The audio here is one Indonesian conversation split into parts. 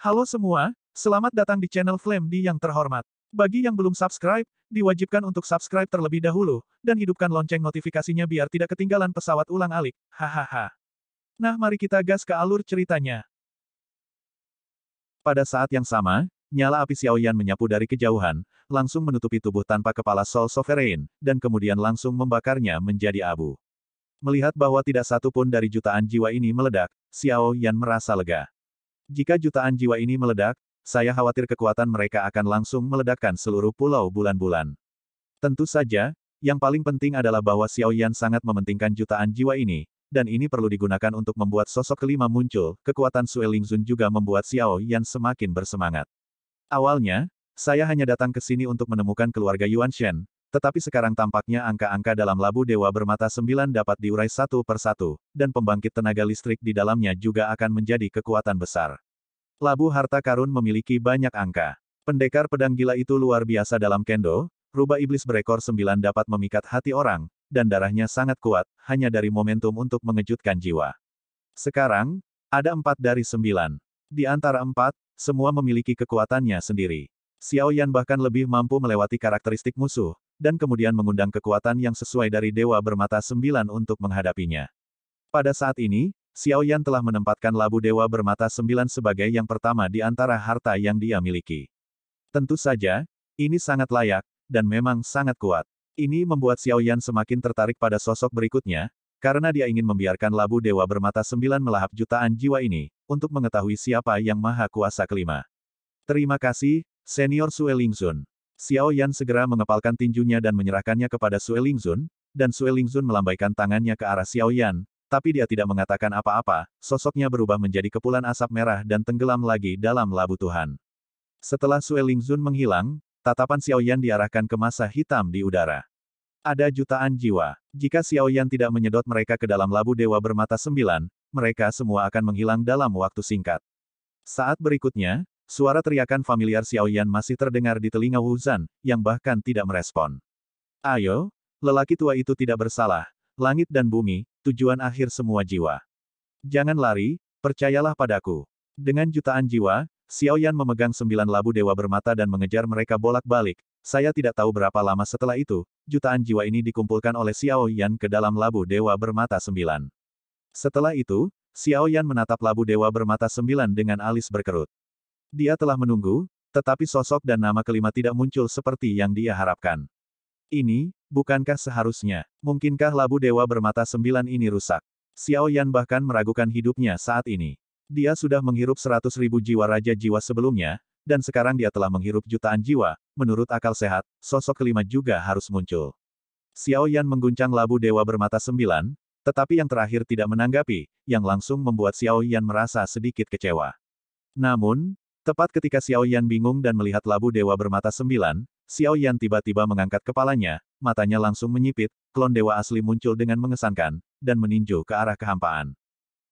Halo semua, selamat datang di channel Flame D yang terhormat. Bagi yang belum subscribe, diwajibkan untuk subscribe terlebih dahulu, dan hidupkan lonceng notifikasinya biar tidak ketinggalan pesawat ulang-alik. Hahaha. Nah, mari kita gas ke alur ceritanya. Pada saat yang sama, nyala api Xiaoyan menyapu dari kejauhan, langsung menutupi tubuh tanpa kepala Soul Sovereign, dan kemudian langsung membakarnya menjadi abu. Melihat bahwa tidak satu pun dari jutaan jiwa ini meledak, Xiao Yan merasa lega. Jika jutaan jiwa ini meledak, saya khawatir kekuatan mereka akan langsung meledakkan seluruh pulau bulan-bulan. Tentu saja, yang paling penting adalah bahwa Xiao Yan sangat mementingkan jutaan jiwa ini, dan ini perlu digunakan untuk membuat sosok kelima muncul. Kekuatan Sue Lingzun juga membuat Xiao Yan semakin bersemangat. Awalnya, saya hanya datang ke sini untuk menemukan keluarga Yuan Shen, tetapi sekarang tampaknya angka-angka dalam labu dewa bermata 9 dapat diurai satu persatu, dan pembangkit tenaga listrik di dalamnya juga akan menjadi kekuatan besar. Labu harta karun memiliki banyak angka. Pendekar pedang gila itu luar biasa dalam kendo, rubah iblis berekor 9 dapat memikat hati orang, dan darahnya sangat kuat, hanya dari momentum untuk mengejutkan jiwa. Sekarang, ada 4 dari 9. Di antara 4, semua memiliki kekuatannya sendiri. Xiao Yan bahkan lebih mampu melewati karakteristik musuh, dan kemudian mengundang kekuatan yang sesuai dari Dewa Bermata 9 untuk menghadapinya. Pada saat ini, Xiao Yan telah menempatkan labu Dewa Bermata 9 sebagai yang pertama di antara harta yang dia miliki. Tentu saja, ini sangat layak, dan memang sangat kuat. Ini membuat Xiao Yan semakin tertarik pada sosok berikutnya, karena dia ingin membiarkan labu Dewa Bermata 9 melahap jutaan jiwa ini, untuk mengetahui siapa yang maha kuasa kelima. Terima kasih, Senior Sue Lingzun. Xiao Yan segera mengepalkan tinjunya dan menyerahkannya kepada Sue Lingzun, dan Sue Lingzun melambaikan tangannya ke arah Xiao Yan, tapi dia tidak mengatakan apa-apa, sosoknya berubah menjadi kepulan asap merah dan tenggelam lagi dalam labu Tuhan. Setelah Sue Lingzun menghilang, tatapan Xiao Yan diarahkan ke massa hitam di udara. Ada jutaan jiwa. Jika Xiao Yan tidak menyedot mereka ke dalam labu dewa bermata 9, mereka semua akan menghilang dalam waktu singkat. Saat berikutnya, suara teriakan familiar Xiao Yan masih terdengar di telinga Wu Zhan, yang bahkan tidak merespon. Ayo, lelaki tua itu tidak bersalah. Langit dan bumi, tujuan akhir semua jiwa. Jangan lari, percayalah padaku. Dengan jutaan jiwa, Xiao Yan memegang 9 labu dewa bermata dan mengejar mereka bolak-balik. Saya tidak tahu berapa lama setelah itu, jutaan jiwa ini dikumpulkan oleh Xiao Yan ke dalam labu dewa bermata 9. Setelah itu, Xiao Yan menatap labu dewa bermata 9 dengan alis berkerut. Dia telah menunggu, tetapi sosok dan nama kelima tidak muncul seperti yang dia harapkan. Ini, bukankah seharusnya? Mungkinkah labu dewa bermata 9 ini rusak? Xiao Yan bahkan meragukan hidupnya saat ini. Dia sudah menghirup 100.000 jiwa raja jiwa sebelumnya, dan sekarang dia telah menghirup jutaan jiwa. Menurut akal sehat, sosok kelima juga harus muncul. Xiao Yan mengguncang labu dewa bermata 9, tetapi yang terakhir tidak menanggapi, yang langsung membuat Xiao Yan merasa sedikit kecewa. Namun, tepat ketika Xiao Yan bingung dan melihat labu dewa bermata 9, Xiao Yan tiba-tiba mengangkat kepalanya, matanya langsung menyipit, klon dewa asli muncul dengan mengesankan, dan meninju ke arah kehampaan.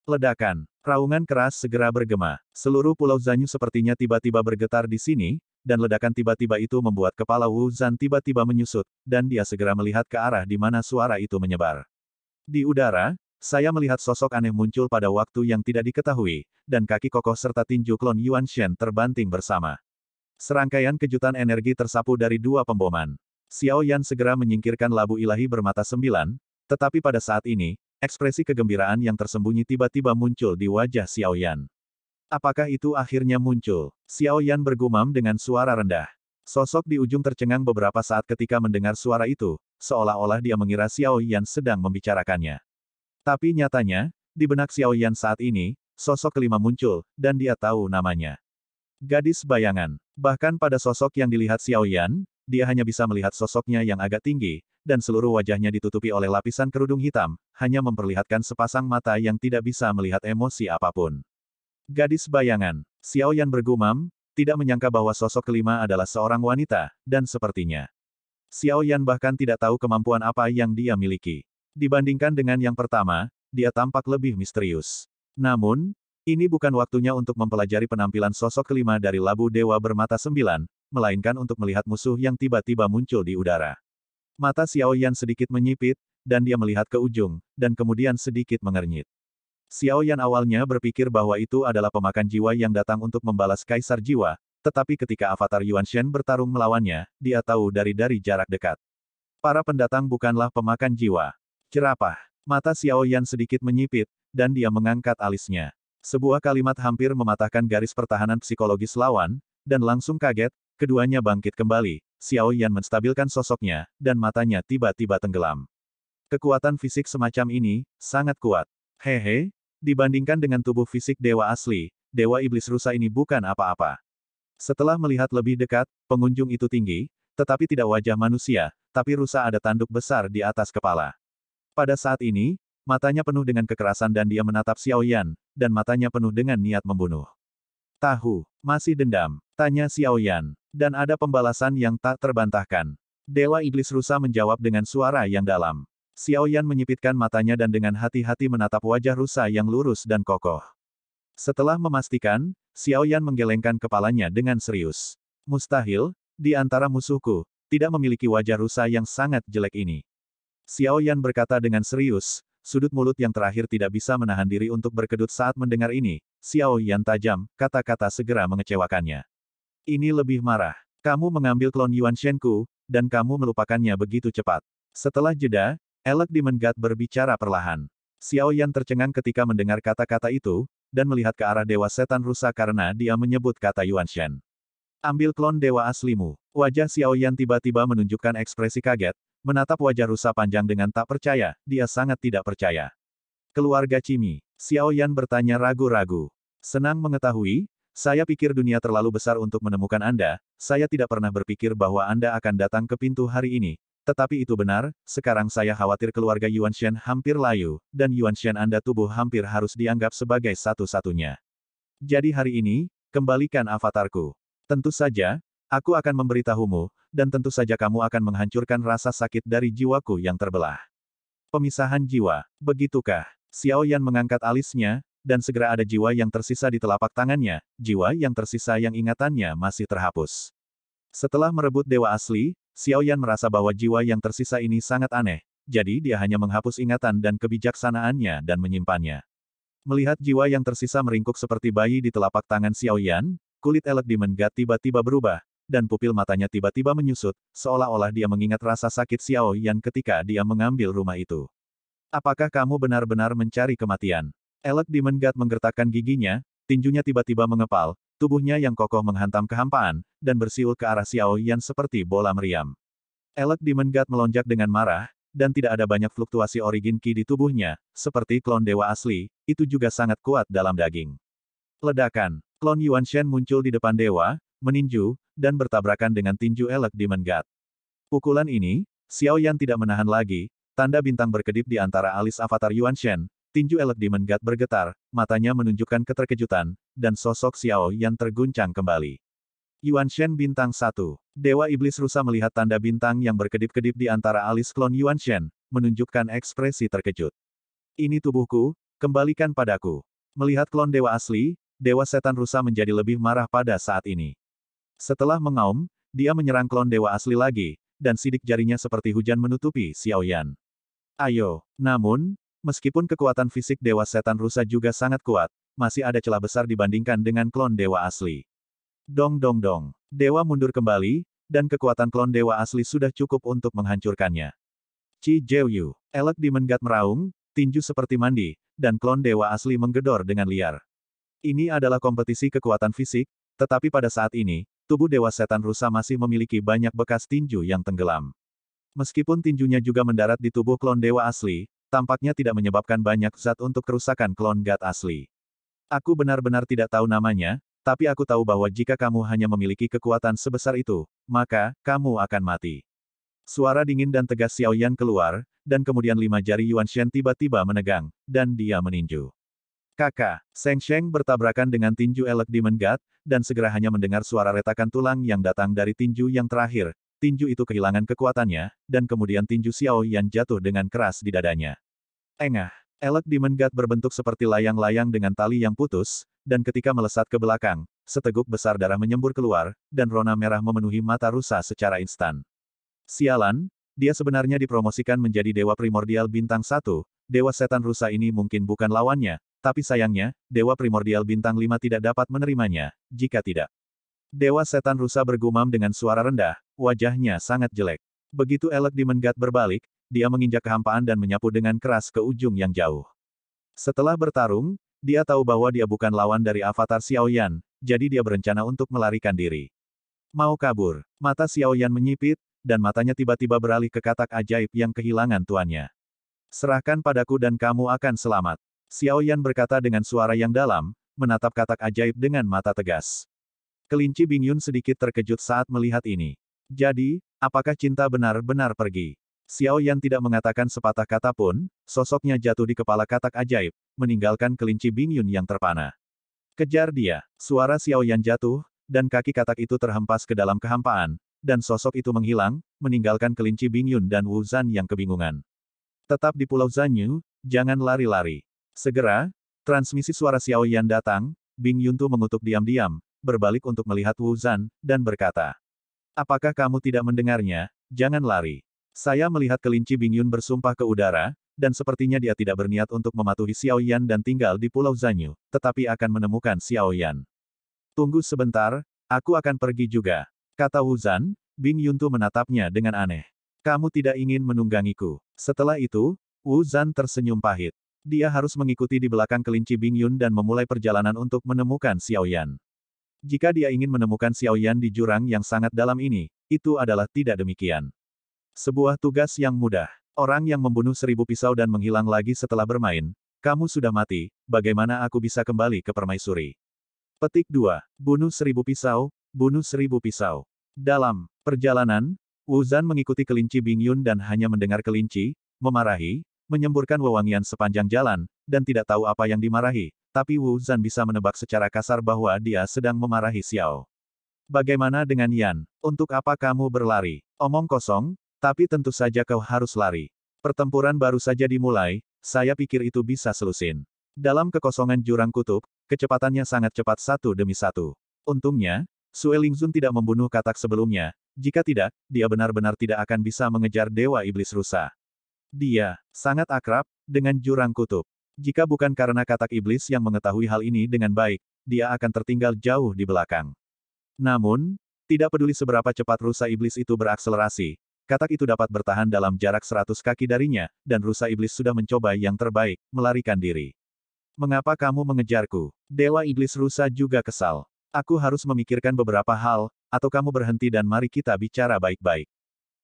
Ledakan. Raungan keras segera bergema. Seluruh pulau Zanyu sepertinya tiba-tiba bergetar di sini, dan ledakan tiba-tiba itu membuat kepala Wu Zhan tiba-tiba menyusut, dan dia segera melihat ke arah di mana suara itu menyebar. Di udara, saya melihat sosok aneh muncul pada waktu yang tidak diketahui, dan kaki kokoh serta tinju klon Yuan Shen terbanting bersama. Serangkaian kejutan energi tersapu dari dua pemboman. Xiao Yan segera menyingkirkan labu ilahi bermata 9, tetapi pada saat ini, ekspresi kegembiraan yang tersembunyi tiba-tiba muncul di wajah Xiao Yan. Apakah itu akhirnya muncul? Xiao Yan bergumam dengan suara rendah. Sosok di ujung tercengang beberapa saat ketika mendengar suara itu, seolah-olah dia mengira Xiao Yan sedang membicarakannya. Tapi nyatanya, di benak Xiao Yan saat ini, sosok kelima muncul, dan dia tahu namanya. Gadis bayangan. Bahkan pada sosok yang dilihat Xiao Yan, dia hanya bisa melihat sosoknya yang agak tinggi, dan seluruh wajahnya ditutupi oleh lapisan kerudung hitam, hanya memperlihatkan sepasang mata yang tidak bisa melihat emosi apapun. Gadis bayangan. Xiao Yan bergumam, tidak menyangka bahwa sosok kelima adalah seorang wanita, dan sepertinya Xiao Yan bahkan tidak tahu kemampuan apa yang dia miliki. Dibandingkan dengan yang pertama, dia tampak lebih misterius. Namun, ini bukan waktunya untuk mempelajari penampilan sosok kelima dari labu dewa bermata 9, melainkan untuk melihat musuh yang tiba-tiba muncul di udara. Mata Xiao Yan sedikit menyipit, dan dia melihat ke ujung, dan kemudian sedikit mengernyit. Xiao Yan awalnya berpikir bahwa itu adalah pemakan jiwa yang datang untuk membalas Kaisar Jiwa, tetapi ketika avatar Yuan Shen bertarung melawannya, dia tahu dari jarak dekat. Para pendatang bukanlah pemakan jiwa. Jerapah. Mata Xiao Yan sedikit menyipit, dan dia mengangkat alisnya. Sebuah kalimat hampir mematahkan garis pertahanan psikologis lawan, dan langsung kaget, keduanya bangkit kembali. Xiao Yan menstabilkan sosoknya, dan matanya tiba-tiba tenggelam. Kekuatan fisik semacam ini, sangat kuat. Hehe, dibandingkan dengan tubuh fisik dewa asli, dewa iblis rusa ini bukan apa-apa. Setelah melihat lebih dekat, pengunjung itu tinggi, tetapi tidak wajah manusia, tapi rusa ada tanduk besar di atas kepala. Pada saat ini, matanya penuh dengan kekerasan dan dia menatap Xiao Yan, dan matanya penuh dengan niat membunuh. Tahu, masih dendam, tanya Xiao Yan, dan ada pembalasan yang tak terbantahkan. Dewa iblis rusa menjawab dengan suara yang dalam. Xiao Yan menyipitkan matanya dan dengan hati-hati menatap wajah rusa yang lurus dan kokoh. Setelah memastikan, Xiao Yan menggelengkan kepalanya dengan serius. Mustahil, di antara musuhku, tidak memiliki wajah rusa yang sangat jelek ini. Xiao Yan berkata dengan serius, sudut mulut yang terakhir tidak bisa menahan diri untuk berkedut saat mendengar ini. Xiao Yan tajam, kata-kata segera mengecewakannya. Ini lebih marah. Kamu mengambil klon Yuan Shenku, dan kamu melupakannya begitu cepat. Setelah jeda, Elec Demon God berbicara perlahan. Xiao Yan tercengang ketika mendengar kata-kata itu, dan melihat ke arah Dewa Setan Rusa karena dia menyebut kata Yuan Shen. Ambil klon dewa aslimu. Wajah Xiao Yan tiba-tiba menunjukkan ekspresi kaget, menatap wajah rusa panjang dengan tak percaya, dia sangat tidak percaya. Keluarga Cimi. Xiao Yan bertanya ragu-ragu. Senang mengetahui, saya pikir dunia terlalu besar untuk menemukan Anda, saya tidak pernah berpikir bahwa Anda akan datang ke pintu hari ini. Tetapi itu benar, sekarang saya khawatir keluarga Yuan Shen hampir layu, dan Yuan Shen Anda tubuh hampir harus dianggap sebagai satu-satunya. Jadi hari ini, kembalikan avatarku. Tentu saja, aku akan memberitahumu, dan tentu saja kamu akan menghancurkan rasa sakit dari jiwaku yang terbelah. Pemisahan jiwa, begitukah? Xiao Yan mengangkat alisnya, dan segera ada jiwa yang tersisa di telapak tangannya, jiwa yang tersisa yang ingatannya masih terhapus. Setelah merebut dewa asli, Xiao Yan merasa bahwa jiwa yang tersisa ini sangat aneh, jadi dia hanya menghapus ingatan dan kebijaksanaannya dan menyimpannya. Melihat jiwa yang tersisa meringkuk seperti bayi di telapak tangan Xiao Yan, kulit Elec Demon God tiba-tiba berubah, dan pupil matanya tiba-tiba menyusut, seolah-olah dia mengingat rasa sakit Xiao Yan ketika dia mengambil rumah itu. Apakah kamu benar-benar mencari kematian? Elec Demon God menggertakkan giginya, tinjunya tiba-tiba mengepal, tubuhnya yang kokoh menghantam kehampaan, dan bersiul ke arah Xiao Yan seperti bola meriam. Elec Demon God melonjak dengan marah, dan tidak ada banyak fluktuasi origin Qi di tubuhnya, seperti klon dewa asli, itu juga sangat kuat dalam daging. Ledakan, klon Yuan Shen muncul di depan dewa, meninju, dan bertabrakan dengan tinju Elec Demon God. Pukulan ini, Xiao Yan tidak menahan lagi, tanda bintang berkedip di antara alis avatar Yuan Shen. Tinju Elec Demon God bergetar, matanya menunjukkan keterkejutan, dan sosok Xiao Yan terguncang kembali. Yuan Shen Bintang 1. Dewa Iblis Rusa melihat tanda bintang yang berkedip-kedip di antara alis klon Yuan Shen, menunjukkan ekspresi terkejut. Ini tubuhku, kembalikan padaku. Melihat klon dewa asli, Dewa Setan Rusa menjadi lebih marah pada saat ini. Setelah mengaum, dia menyerang klon dewa asli lagi, dan sidik jarinya seperti hujan menutupi Xiao Yan. Ayo, namun, meskipun kekuatan fisik Dewa Setan Rusa juga sangat kuat, masih ada celah besar dibandingkan dengan klon dewa asli. Dong dong dong. Dewa mundur kembali, dan kekuatan klon dewa asli sudah cukup untuk menghancurkannya. Qi Jiuyu. Elec Demon God meraung, tinju seperti mandi, dan klon dewa asli menggedor dengan liar. Ini adalah kompetisi kekuatan fisik, tetapi pada saat ini, tubuh Dewa Setan Rusa masih memiliki banyak bekas tinju yang tenggelam. Meskipun tinjunya juga mendarat di tubuh klon dewa asli, tampaknya tidak menyebabkan banyak zat untuk kerusakan klon God asli. Aku benar-benar tidak tahu namanya, tapi aku tahu bahwa jika kamu hanya memiliki kekuatan sebesar itu, maka, kamu akan mati. Suara dingin dan tegas Xiao Yan keluar, dan kemudian 5 jari Yuan Shen tiba-tiba menegang, dan dia meninju. Kakak, Sheng Sheng bertabrakan dengan tinju Elec Demon God, dan segera hanya mendengar suara retakan tulang yang datang dari tinju yang terakhir. Tinju itu kehilangan kekuatannya, dan kemudian tinju Xiao Yan jatuh dengan keras di dadanya. Engah, Elec Demon God berbentuk seperti layang-layang dengan tali yang putus, dan ketika melesat ke belakang, seteguk besar darah menyembur keluar, dan rona merah memenuhi mata rusa secara instan. Sialan, dia sebenarnya dipromosikan menjadi Dewa Primordial Bintang 1, Dewa Setan Rusa ini mungkin bukan lawannya, Tapi sayangnya, Dewa Primordial Bintang 5 tidak dapat menerimanya, jika tidak. Dewa Setan Rusa bergumam dengan suara rendah, wajahnya sangat jelek. Begitu Elec Demon God berbalik, dia menginjak kehampaan dan menyapu dengan keras ke ujung yang jauh. Setelah bertarung, dia tahu bahwa dia bukan lawan dari avatar Xiao Yan, jadi dia berencana untuk melarikan diri. Mau kabur. Mata Xiao Yan menyipit, dan matanya tiba-tiba beralih ke katak ajaib yang kehilangan tuannya. Serahkan padaku dan kamu akan selamat. Xiao Yan berkata dengan suara yang dalam, menatap katak ajaib dengan mata tegas. Kelinci Bingyun sedikit terkejut saat melihat ini. Jadi, apakah cinta benar-benar pergi? Xiao Yan tidak mengatakan sepatah kata pun, sosoknya jatuh di kepala katak ajaib, meninggalkan kelinci Bingyun yang terpana. Kejar dia. Suara Xiao Yan jatuh, dan kaki katak itu terhempas ke dalam kehampaan, dan sosok itu menghilang, meninggalkan kelinci Bingyun dan Wu Zan yang kebingungan. Tetap di Pulau Zanyu, jangan lari-lari. Segera, transmisi suara Xiao Yan datang, Bing Yuntu mengutuk diam-diam, berbalik untuk melihat Wu Zan, dan berkata. Apakah kamu tidak mendengarnya? Jangan lari. Saya melihat kelinci Bing Yun bersumpah ke udara, dan sepertinya dia tidak berniat untuk mematuhi Xiao Yan dan tinggal di Pulau Zanyu, tetapi akan menemukan Xiao Yan. Tunggu sebentar, aku akan pergi juga. Kata Wu Zan, Bing Yuntu menatapnya dengan aneh. Kamu tidak ingin menunggangiku. Setelah itu, Wu Zan tersenyum pahit. Dia harus mengikuti di belakang kelinci Bing Yun dan memulai perjalanan untuk menemukan Xiao Yan. Jika dia ingin menemukan Xiao Yan di jurang yang sangat dalam ini, itu adalah tidak demikian. Sebuah tugas yang mudah. Orang yang membunuh 1000 pisau dan menghilang lagi setelah bermain, kamu sudah mati, bagaimana aku bisa kembali ke permaisuri? Petik 2. Bunuh 1000 pisau, bunuh 1000 pisau. Dalam perjalanan, Wu Zan mengikuti kelinci Bing Yun dan hanya mendengar kelinci, memarahi, menyemburkan wewangian sepanjang jalan, dan tidak tahu apa yang dimarahi, tapi Wu Zan bisa menebak secara kasar bahwa dia sedang memarahi Xiao. Bagaimana dengan Yan? Untuk apa kamu berlari? Omong kosong, tapi tentu saja kau harus lari. Pertempuran baru saja dimulai, saya pikir itu bisa selusin. Dalam kekosongan jurang kutub, kecepatannya sangat cepat satu demi satu. Untungnya, Sue Lingzun tidak membunuh katak sebelumnya, jika tidak, dia benar-benar tidak akan bisa mengejar Dewa Iblis Rusa. Dia sangat akrab dengan jurang kutub. Jika bukan karena katak iblis yang mengetahui hal ini dengan baik, dia akan tertinggal jauh di belakang. Namun, tidak peduli seberapa cepat rusa iblis itu berakselerasi, katak itu dapat bertahan dalam jarak 100 kaki darinya, dan rusa iblis sudah mencoba yang terbaik, melarikan diri. Mengapa kamu mengejarku? Dewa Iblis Rusa juga kesal. Aku harus memikirkan beberapa hal, atau kamu berhenti dan mari kita bicara baik-baik.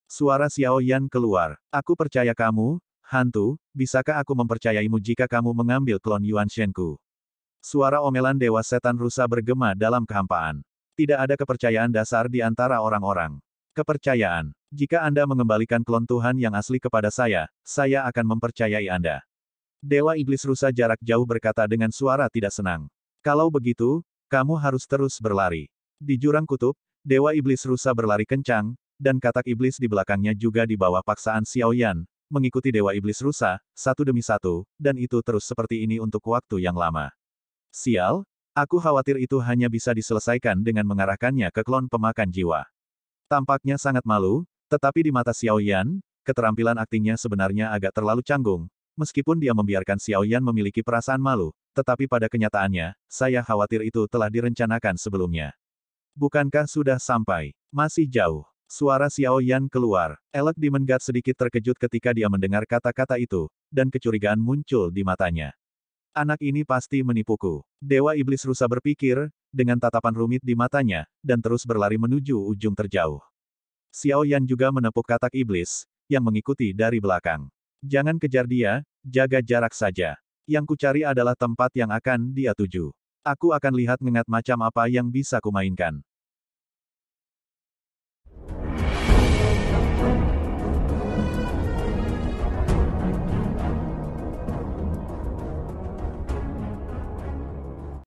Suara Xiao Yan keluar. Aku percaya kamu, hantu, bisakah aku mempercayaimu jika kamu mengambil klon Yuan Shenku? Suara omelan Dewa Setan Rusa bergema dalam kehampaan. Tidak ada kepercayaan dasar di antara orang-orang. Kepercayaan. Jika Anda mengembalikan klon Tuhan yang asli kepada saya akan mempercayai Anda. Dewa Iblis Rusa jarak jauh berkata dengan suara tidak senang. Kalau begitu, kamu harus terus berlari. Di jurang kutub, Dewa Iblis Rusa berlari kencang, dan katak iblis di belakangnya juga di bawah paksaan Xiao Yan, mengikuti Dewa Iblis Rusa, satu demi satu, dan itu terus seperti ini untuk waktu yang lama. Sial, aku khawatir itu hanya bisa diselesaikan dengan mengarahkannya ke klon pemakan jiwa. Tampaknya sangat malu, tetapi di mata Xiao Yan, keterampilan aktingnya sebenarnya agak terlalu canggung, meskipun dia membiarkan Xiao Yan memiliki perasaan malu, tetapi pada kenyataannya, saya khawatir itu telah direncanakan sebelumnya. Bukankah sudah sampai? Masih jauh. Suara Xiao Yan keluar. Elec Demon God sedikit terkejut ketika dia mendengar kata-kata itu, dan kecurigaan muncul di matanya. Anak ini pasti menipuku. Dewa Iblis Rusa berpikir, dengan tatapan rumit di matanya, dan terus berlari menuju ujung terjauh. Xiao Yan juga menepuk katak iblis, yang mengikuti dari belakang. Jangan kejar dia, jaga jarak saja. Yang kucari adalah tempat yang akan dia tuju. Aku akan lihat ngengat macam apa yang bisa kumainkan.